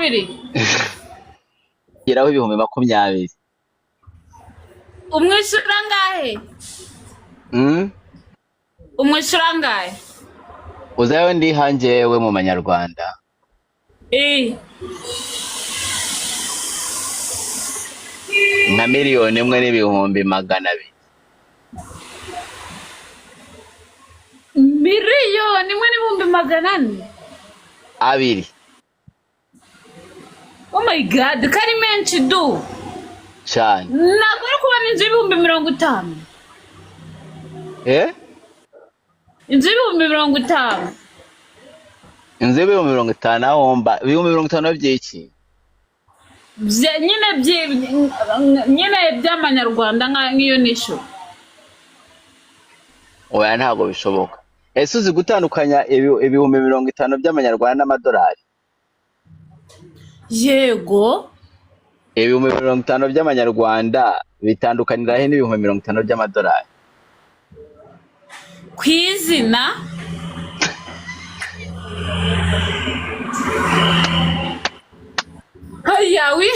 20. geraho ibihumbi 20. Umwishyura angahe? Umwishyura angahe? Uzayo ndi hanjewe mu manyarwanda. Na 1,200,000. Miliyoni 1,200,000. Oh my god, kari menshi du. Cyane. Nagura kubona inzu y'ibihumbi 50. Inzu y'ibihumbi 50. Inzu y'ibihumbi 50 ahomba. Ibihumbi 50 by'iki? Nyine by'amanyarwanda nk'iyo nisho. Oya ntabwo bishoboka. Ese uzi gutandukanya ibihumbi 50 by'amanyarwanda n'amadolari? Yego. Ibihumbi 50 by'amanyarwanda bitandukanira he n'ibihumbi 50 by'amadolari? Kwizina Hayawi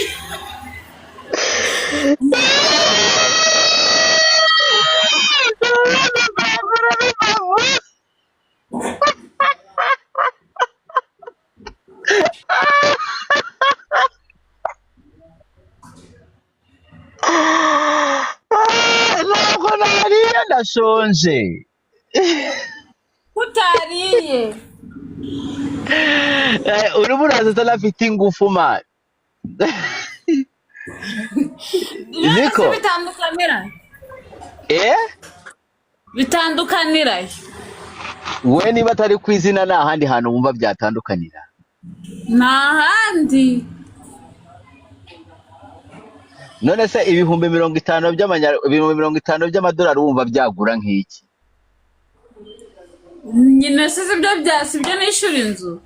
Ntabwo nariye ndashonje. Utariye. Uruburaza utanafite ingufu man. Niko bitandukanira. Bitandukanira. We niba atari ku izina nta handi hantu wumva byatandukanira? Nta handi. None se ibihumbi 50 by'amadolari wumva byagura nk'iki? Nyine se ibyo byasibye n'ishuri inzu.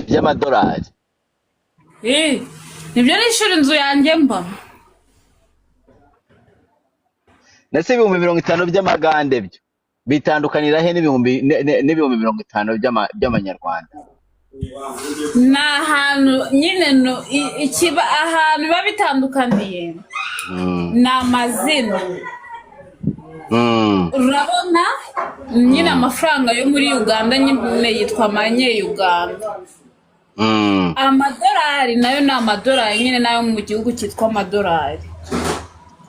By'amadolari. Nibyo n'ishuri inzu yanjye mba. Nese ibihumbi 50 by'amagande byo bitandukanira he n'ibihumbi 50 by'amanyarwanda? Na hantu nyine no ikiba ahantu babitandukaniye. N'amazina. Urabona nyine amafaranga yo muri Uganda nyine yitwa manye Uganda. Amadolari nayo ni amadolari nyine nayo mu gihugu cyitwa amadolari.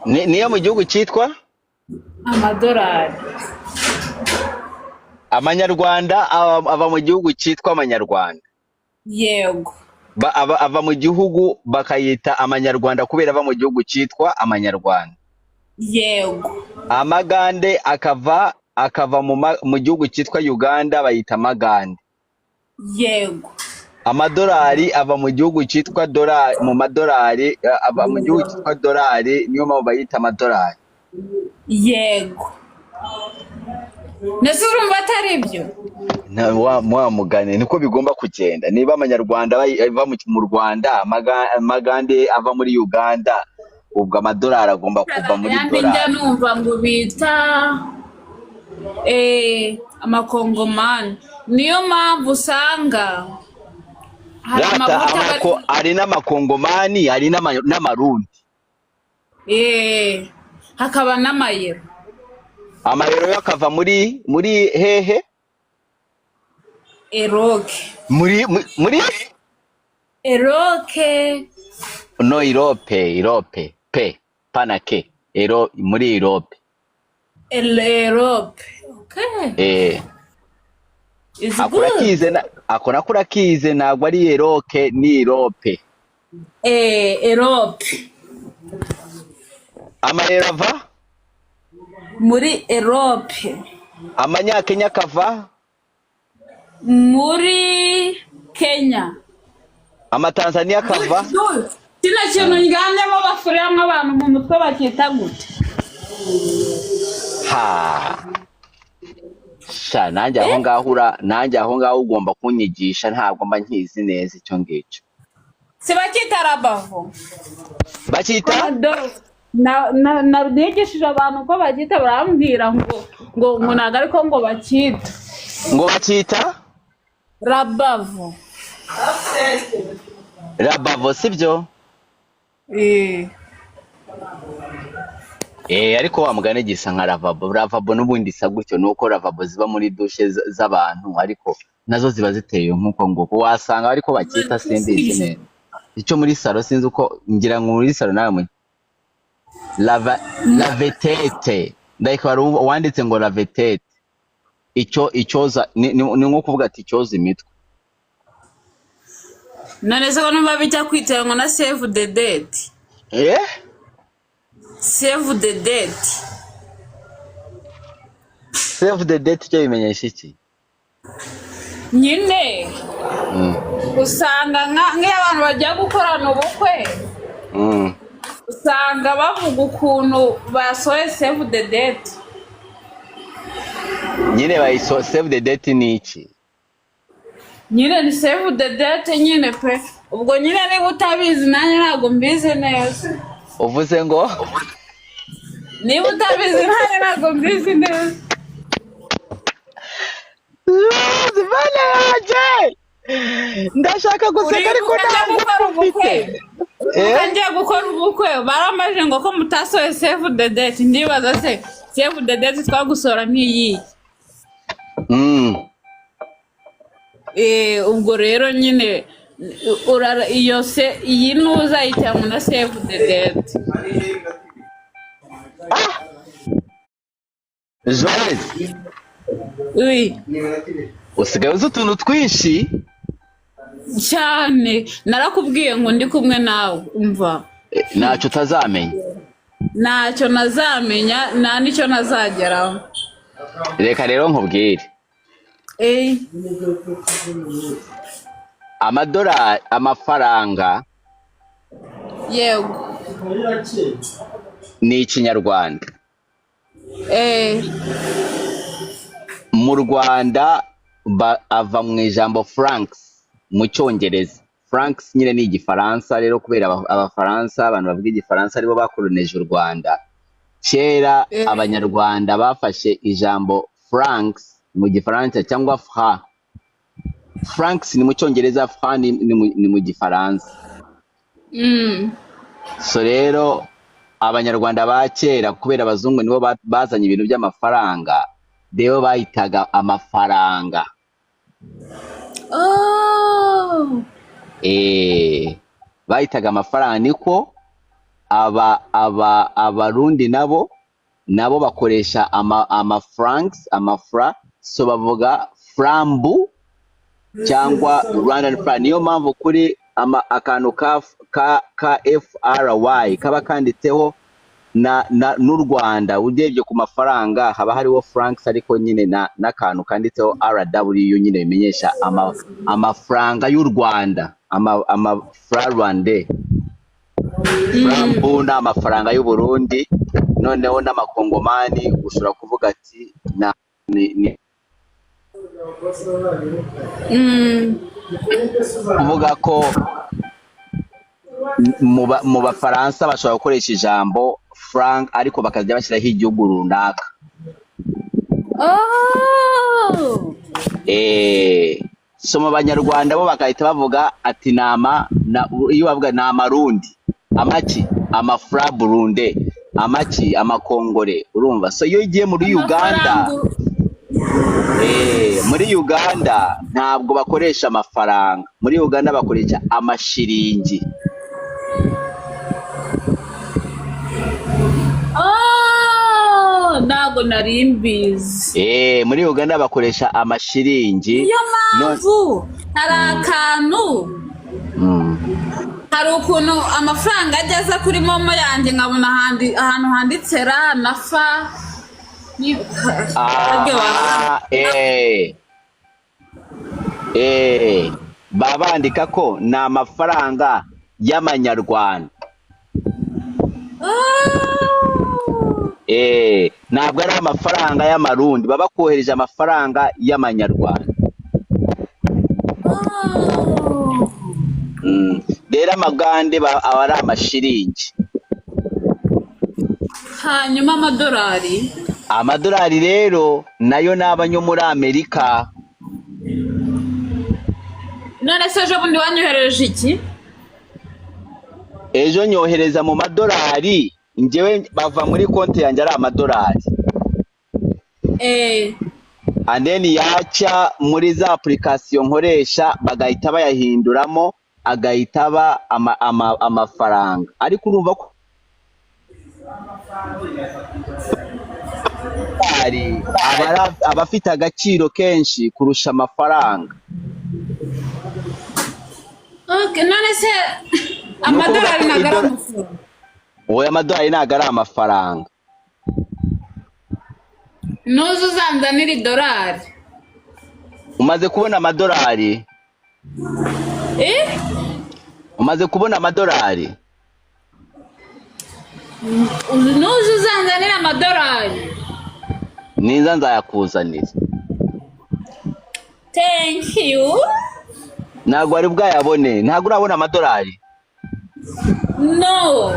Niyo mu gihugu cyitwa amadolari. Amanyarwanda ava mu gihugu cyitwa amanyarwanda. Yego. Ava mu gihugu bakayita amanyarwanda kubera ava mu gihugu cyitwa amanyarwanda. Yego. Amagande akava mu gihugu cyitwa Uganda bayita amagande. Yego. Amadolari ava mu gihugu cyitwa dolari, mu madolari ava mu gihugu cyitwa dolari, niyo mpamvu bayita amadolari. Yego. Nese urumva atari ibyo? Wa mugane niko bigomba kugenda. Niba amanyarwanda bava mu Rwanda, amagande ava muri Uganda, ubwo amadolari agomba kuva muri dolari. Njya numva ngo bita amakongomani. Niyo mpamvu usanga hari n'amakongomani, hari n'amarundi. Hakaba n'amayero. Amayero yakava muri hehe? Eroke. Muri Eroke. No, Europe. Panake. Muri Europe. Europe. Okay. Is good. Akora kurakize ntabwo ari Eroke ni Europe. Europe. Amayero ava muri Europe. Amanyakenya kava muri Kenya. Amatanzania kava kino kintu njyanyemo bafurira nk'abantu mu mutwe bakita gute? nanjye aho ngaho ugomba kunyigisha, ntabwo mba nkizi neza icyo ngicyo. Si bakita Rabavu? Bakita nigishije abantu ko bagita, barambwira ngo ntago ariko ngo bakita Rabavu. Rabavo sibyo? Eh, Ariko wa mugani gisa nka lavabo. Lavabo n'ubundi isa gutyo nuko lavabo ziba muri dushe z'abantu ariko nazo ziba ziteye nk'uko nguko wasanga ariko bakita simbizi neza. Icyo muri salo sinzi uko ngira ngo muri salo nawe lavetete ndayiko wanditse ngo lavetete icyoza ni nko kuvuga ati icyoza imitwe. none se ko numva bijya kwitiranwa na save the date. Save the date. Save the date cyo bimenyesha iki? Nyine usanga nk'iyo abantu bagiye gukorana ubukwe usanga bavuga ukuntu basohoye save the date. Nyine bayiso save the date ni iki? Nyine ni save the date nyine pe. Ubwo nyine niba utabizi nanjye ntabwo mbizi neza. Uvuze ngo niba utabizi nanjye ntabwo mbizi neza. Zivana yaje ndashaka guseka ariko ntabwo ufite. Ngiye gukora ubukwe baramaje ngo ko mutasohoye save the date. Ndibaza se save the date twagusora nk'iyi. Ubwo rero nyine iyo se iyi nuza yicyangwa na save the date. Joyce Oui. usigaye uzi utuntu twinshi cyane narakubwiye ngo ndi kumwe nawe umva. Ntacyo utazamenya. Ntacyo nazamenya nta nicyo nazageraho. Reka rero nkubwire. Amadolari amafaranga yego ni ikinyarwanda. Mu Rwanda ava mu ijambo francs mu cyongereza. Francs nyine ni igifaransa rero kubera abafaransa abantu bavuga igifaransa aribo bakoloneje u Rwanda. Kera abanyarwanda bafashe ijambo francs mu gifaransa cyangwa franc. Francs ni mu cyongereza, franc ni mu gifaransa. So rero abanyarwanda ba kera kubera abazungu nibo bazanye ibintu by'amafaranga rero bayitaga amafaranga. Bayitaga amafaranga niko abarundi nabo bakoresha francs amafra so bavuga frambu cyangwa Rwandan franc. Niyo mpamvu kuri akantu ka FRY kaba kanditseho n'u Rwanda urebye ku mafaranga haba hariho francs ariko nyine n'akantu kanditseho RW nyine bimenyesha amafaranga y'u Rwanda amafra rwande. Frambu na amafaranga y'u Burundi noneho n'amakongomani ushobora kuvuga ati kuvuga ko mu bafaransa bashobora gukoresha ijambo franc ariko bakajya bashyiraho igihugu runaka. So mu banyarwanda bo bakahita bavuga ati iyo bavuga ni amarundi amaki amafra burunde amaki amakongore urumva. So iyo ugiye muri Uganda muri Uganda ntabwo bakoresha amafaranga. Muri Uganda bakoresha amashiringi. Ntabwo nari mbizi. Muri Uganda bakoresha amashiringi. Niyo mpamvu hari akantu hari ukuntu amafaranga ageza kuri momo yanjye nkabona ahantu handitse ra na fa. Baba bandika ko ni amafaranga y'amanyarwanda. Ntabwo ari amafaranga y'amarundi baba kohereje amafaranga y'amanyarwanda. Rero amagande aba ari amashiringi. Hanyuma amadolari rero nayo n'abanyo muri Amerika. None se ejo bundi wanyohereje iki? ejo nyohereza mu madolari njyewe bava muri konti yanjye ari amadolari and then yaca muri za application nkoresha bagahita bayahinduramo agahita aba amafaranga ariko urumva ko abafite agaciro kenshi kurusha amafaranga. Okay, none se amadolari nagara amafaranga. Oya, amadolari nagara amafaranga. Nuzu zanzanira idolari. Umaze kubona amadolari? Umaze kubona amadolari? Nuzu zanzanira amadolari. Ninza nzayakuzanira. Thank you. Ntabwo ari bwayabone. Ntabwo urabona amadolari? No.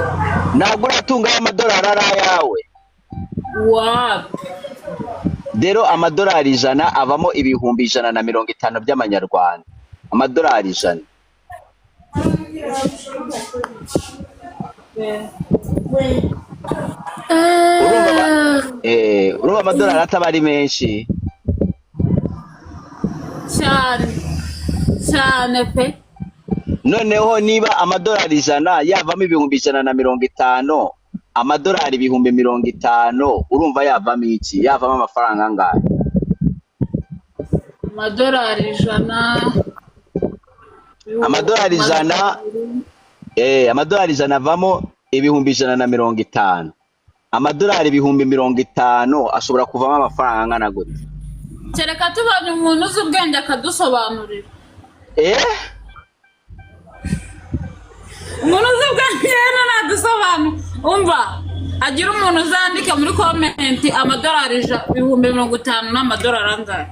Ntabwo uratunga amadolari ari ayawe. Wow. Rero amadolari 100 avamo ibihumbi 150 by'amanyarwanda. Amadolari 100. Urumva amadolari atabari menshi. Cyane pe. Noneho niba amadolari 100 yavamo ibihumbi 150, amadolari ibihumbi 50, urumva yavamo iki? Yavamo amafaranga angahe? Amadolari 100. Amadolari 100. Amadolari 100 avamo ibihumbi 150. Amadolari ibihumbi 50 ashobora kuvamo amafaranga angana gute? Kereka tubanye umuntu uzi ubwenge akadusobanurira. Umuntu uzi ubwenge nadusobanura. Umva, agira umuntu uzandika muri comment amadolari ibihumbi 50 n'amadolari angahe?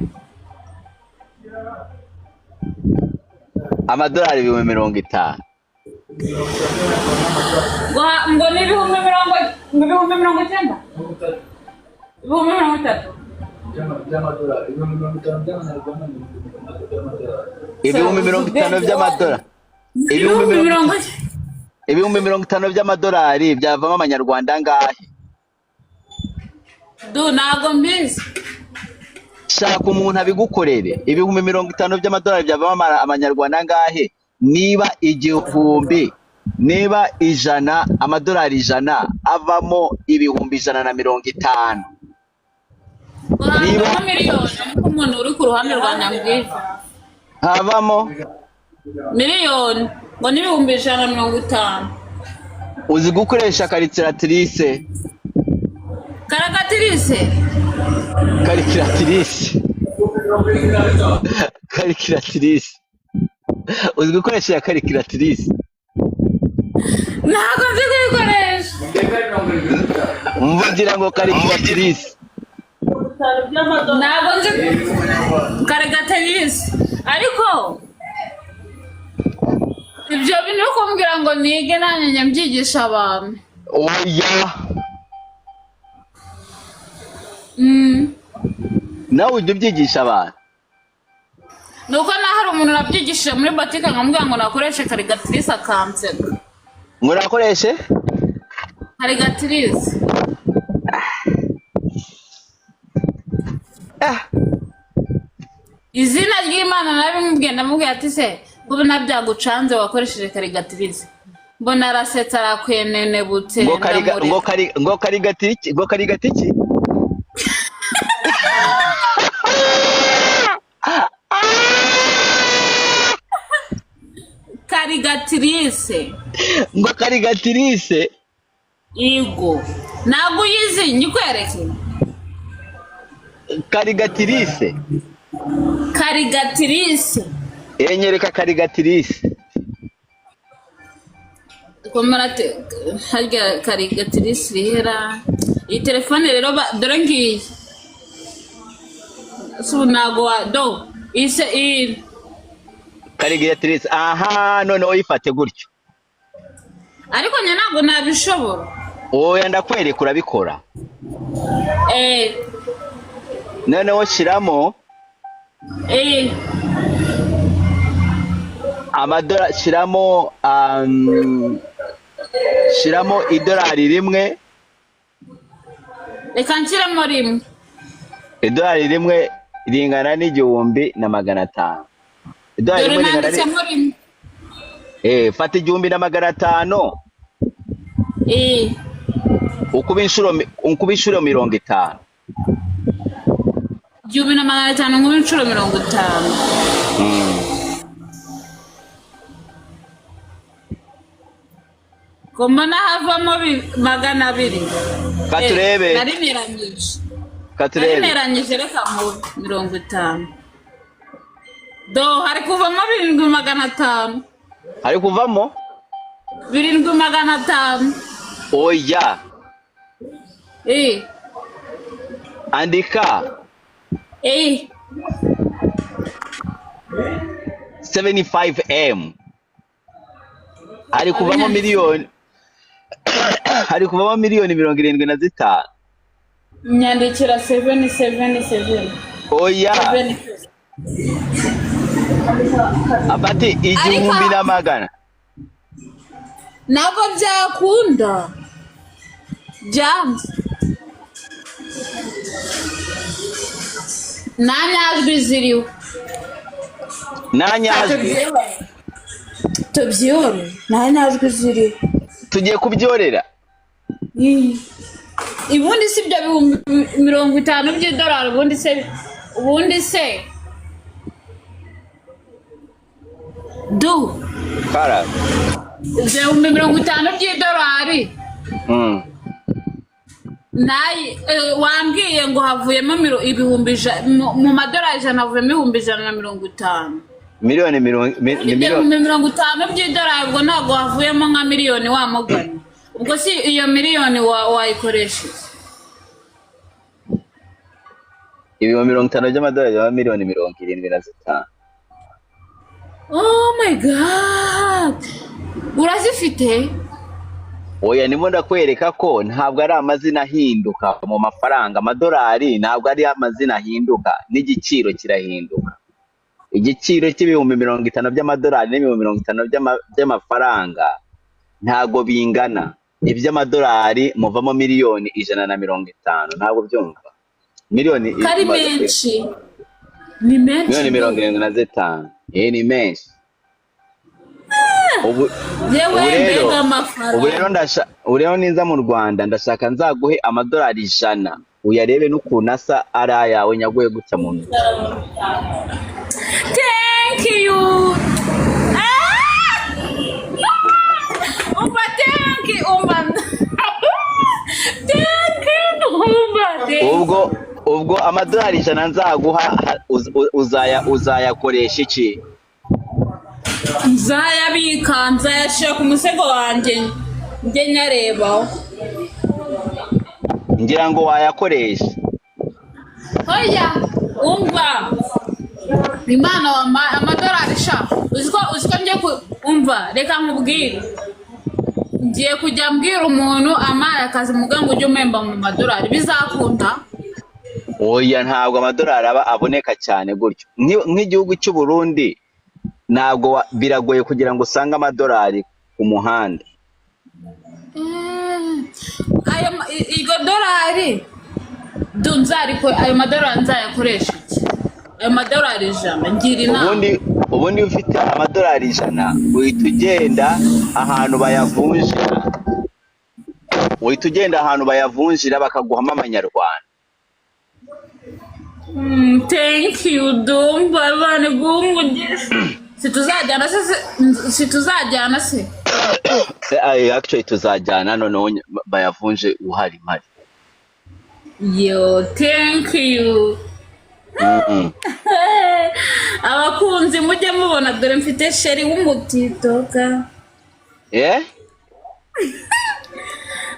Amadolari ibihumbi 50. Ngo ni ibihumbi 90. Ibihumbi 30. Ibihumbi 50 by'amadolari. Ibihumbi 50 by'amadolari byavamo amanyarwanda angahe? Ntago mbizi. Shaka umuntu abigukorere. Ibihumbi 50 by'amadolari byavamo amanyarwanda angahe? Niba igihumbi, niba 100, amadolari 100 avamo ibihumbi 150. Niba miliyoni umuntu uri ku ruhande rwa Nyambwije. Havamo miliyoni ngo ni ibihumbi 150. Uzi gukoresha calculatrice? Calculatrice. Uzi gukoresha calculatrice? Ntabwo nzi kuyikoresha. Mvugira ngo calculatrice. Ntabwo nzi calculatrice. Ariko ibyo bintu uko mbwira ngo nige nanjye mbyigisha abantu. Oya. Nawe ujya ubyigisha abantu? Nuko hari umuntu nabyigishije muri botike nkamubwira ngo nakoreshe calculatrice akanseka. Ngo nakoreshe calculatrice. Izina ry'Imana nabimubwiye ndamubwiye ati se ngo nabyagucanze wakoresheje calculatrice. Mbona arasetsa arakwenene butse ngo karigatiki calculatrice. Ngo calculatrice. Igo. Ntabwo uyizi nyikwereke. Calculatrice. Nyereka calculatrice. Komarate harya calculatrice rihera. Iyi telefone rero dore ngiyi. Ntabwo do ise calculatrice. Aha, none uyifate gutyo. Ariko njye ntabwo nabishobora. Oya, ndakwereka urabikora. Noneho shiramo amadolari, shiramo shiramo idolari rimwe. Reka nshyiremo rimwe. Idolari rimwe ringana n'igihumbi na magana atanu. Idolari Dore rimwe ringana nanditsemo rimwe. fata igihumbi na magana atanu. Ukuba inshuro 50. Igihumbi na magana atanu ngubu inshuro 50. Ko mbona havamo 200. Katurebe. Narimeranyije. Katurebe. Narimeranyije reka mu 50. Do hari kuvamo 7500. Hari kuvamo 7500. oya. Andika 75M. Hari kuvamo miliyoni. Hari kuvamo miliyoni 75. Nyandikira 777. Oya. Abati igihumbi na magana. Ntabwo byakunda. James. Nanyajwi ziriho. Nanyajwi. Tubyore. Nanyajwi ziriho. Tugiye kubyorera. Ibundi si byo 50 by'idolari ubundi se du Kara. 50 by'idolari. Nayi wambwiye ngo havuyemo ibihumbi mu madolari 100 havuyemo 150. Miliyoni 50 by'idolari ubwo ntabwo havuyemo nka miliyoni wa mugani. Ubwo si iyo miliyoni wayikoresha. Ibihumbi 50 by'amadolari ya miliyoni 75. Oh my god. Urazifite? Oya ndimo ndakwereka ko ntabwo ari amazina ahinduka mu mafaranga. Amadolari ntabwo ari amazina ahinduka, n'igiciro kirahinduka. Igiciro cy'ibihumbi 50 by'amadolari n'ibihumbi 50 by'amafaranga ntabwo bingana. Iby'amadolari muvamo miliyoni 150. Ntabwo byumva. Miliyoni kari menshi. Ni menshi. Miliyoni 75. Ni menshi. Ubu rero niza mu Rwanda ndashaka nzaguhe amadolari 100 uyarebe n'ukuntu asa ari ayawe nyaguhe gutya mu ntoki. Thank you. Thank you. Ubwo amadolari 100 nzaguha uzayakoresha iki? Nzayabika, nzayashira ku musego wanjye njye nyarebaho. Ngira ngo wayakoresha. Oya, umva. Imana wa amadolari sha. Uziko ngiye umva, reka nkubwire. Ngiye kujya mbwira umuntu amaye akazi mugango ujye umemba mu madolari bizakunda. Oya ntabwo amadolari aba aboneka cyane gutyo. Nk'igihugu cy'u Burundi ntabwo biragoye kugira ngo usange amadolari ku muhanda. Igo dolari dunzariko ayo madolari nzayakoresha iki? Ayo madolari 100 ngira inama. Ubundi ufite amadolari 100 uhita ugenda ahantu bayavunjira. Uhita ugenda ahantu bayavunjira bakaguhama amanyarwanda. Thank you dumba bane gumugisha. Situzajyana se. Actually tuzajyana none bayavunje uhari mpari. Yo, thank you. Abakunzi mujye mubona dore mfite sheri w'umutitoka.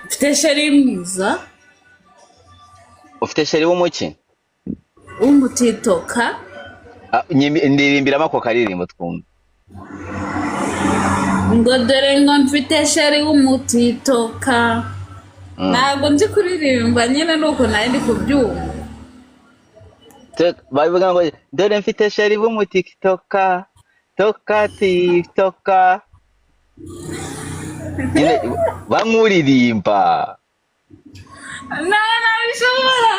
Mfite sheri mwiza. Ufite sheri w'umuki? Umutitoka. Ndirimbira mako karirimbo twumva. Ngo dore ngo mfite sheri w'umutitoka. Ntabwo nzi kuririmba nyine nuko nari ndi kubyumva. Bavuga ngo dore mfite sheri w'umutitoka. Toka tiktoka. nyine bamuririmba nawe nabishobora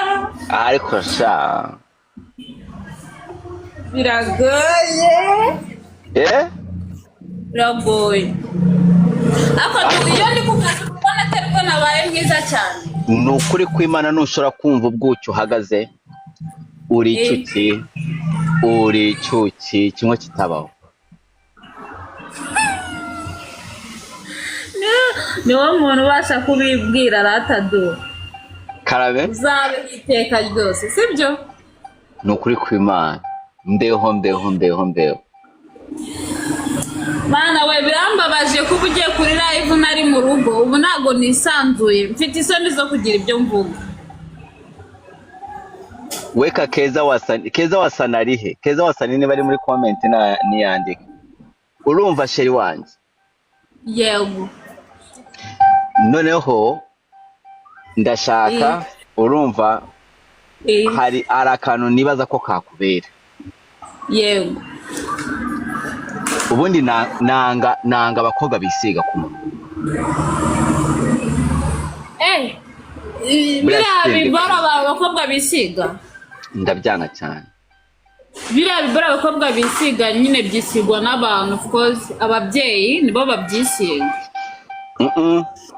ariko sha biragoye biragoye ariko iyo ndi ku kazi kubona atari nabaye mwiza cyane ni ukuri kw'Imana ntushobora kumva ubwucyo uhagaze uri icyuki kimwe kitabaho niwo muntu ubasha kubibwira ratadu karabe uzabe iteka ryose sibyo ni ukuri kw'Imana mbeho Mana we birambabaje kuba ugiye kuri live nari mu rugo ubu ntago nisanzuye mfite isoni zo kugira ibyo mvuga weka Keza Wasani arihe Keza Wasani niba ari muri comment niyandike urumva sheri wanjye yego noneho ndashaka urumva hari akantu nibaza ko kakubera yego ubundi nanga abakobwa bisiga ku munwa biriya bibara abakobwa bisiga ndabyanga cyane biriya bibara abakobwa bisiga nyine byisigwa n'abantu of course ababyeyi nibo babyisiga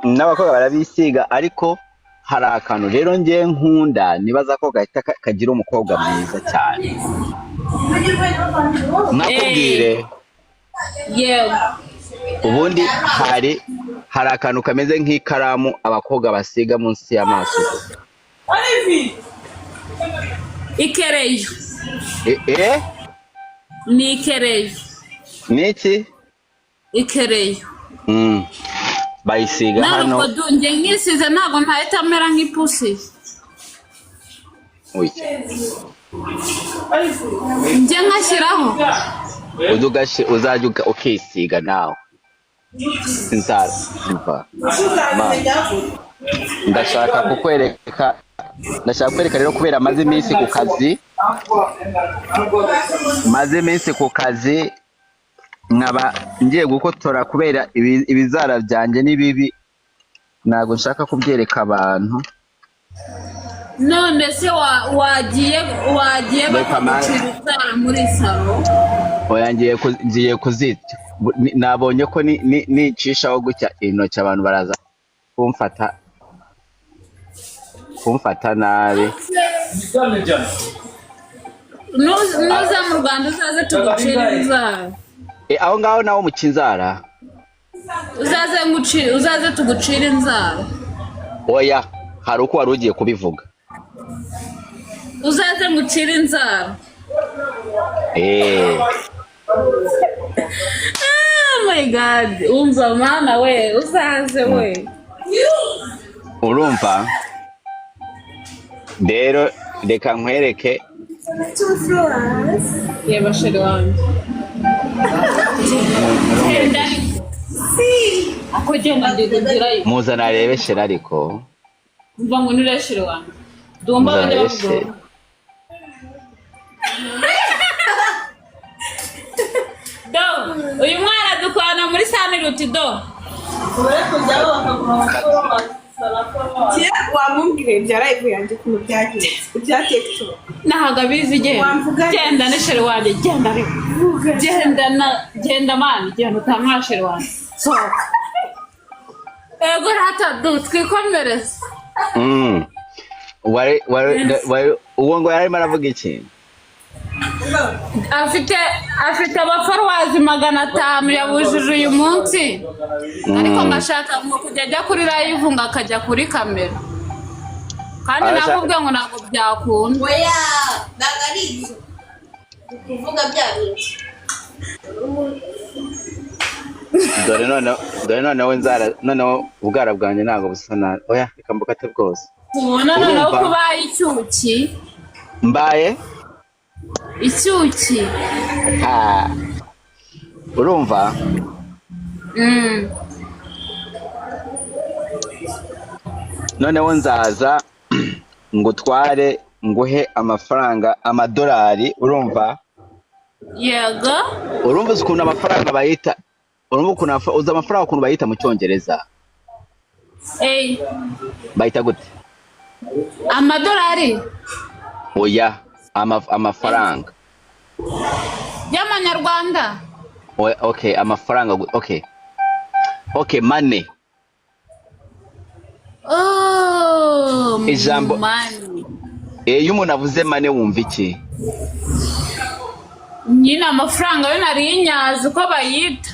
n'abakobwa barabisiga ariko hari akantu rero njye nkunda nibaza ko gahita kagira umukobwa mwiza cyane nakubwire yego ubundi hari akantu kameze nk'ikaramu abakobwa basiga munsi y'amaso ikereyo ni ikereyo niki ikereyo bayisiga hano ntabwo dunge nkisize ntabwo ntahita amera nk'ipusi njye nkashyiraho uzajya ukisiga nawe sinzumva ndashaka kukwereka rero kubera maze iminsi ku kazi nkaba ngiye gukotora kubera ibizara byanjye n'ibibi ntabwo nshaka kubyereka abantu none se wagiye bakagucira inzara muri salo oya ngiye kuzita nabonye ko nicishaho gutya intoki abantu baraza kumfata nabi nuza mu Rwanda uzaze tugucire inzara aho ngaho naho mu Kinzara uzaze tugucire inzara oya hari uko wari ugiye kubivuga uzaze ngucire inzara oh my god umva mana we uzaze we urumva rero reka nkwereke yeba sheri wanjye ako genda ndigirayo muzana arebe sheri ariko mva ngo nire sheri wanjye dumba wende bavuga do uyu mwana dukwana muri Saniruti do ubure kujyaho bakaguma wamubwire ibya live yanjye ukuntu byagenze ibya TikTok nahaga bizi genda n'isheri wanjye genda mani genda utamwa sheri wanjye sohoka ego rata du twikomereze uwo ngo yarimo aravuga iki afite abafarwazi 500 yabujije uyu munsi ariko ngashaka ngo kujya ajya kuri live ngo akajya kuri kamera kandi nakubwiye ngo ntabwo byakunda oya ndagarizo kuvuga byabinze dore noneho noneho ubwara bwanjye ntabwo busa nabi oya reka mbukate bwose ubona noneho kubaye icyuki mbaye icyuki urumva noneho nzaza ngutware nguhe amafaranga amadolari urumva yego urumva ukuntu amafaranga bayita urumva ukuntu uzi amafaranga ukuntu bayita mu cyongereza bayita gute? Amadolari oya amafaranga y'amanyarwanda. Okay, amafaranga okay money. Ijambo money. Iyo umuntu avuze money wumva iki? Nyina amafaranga yo nari inyazi uko bayita.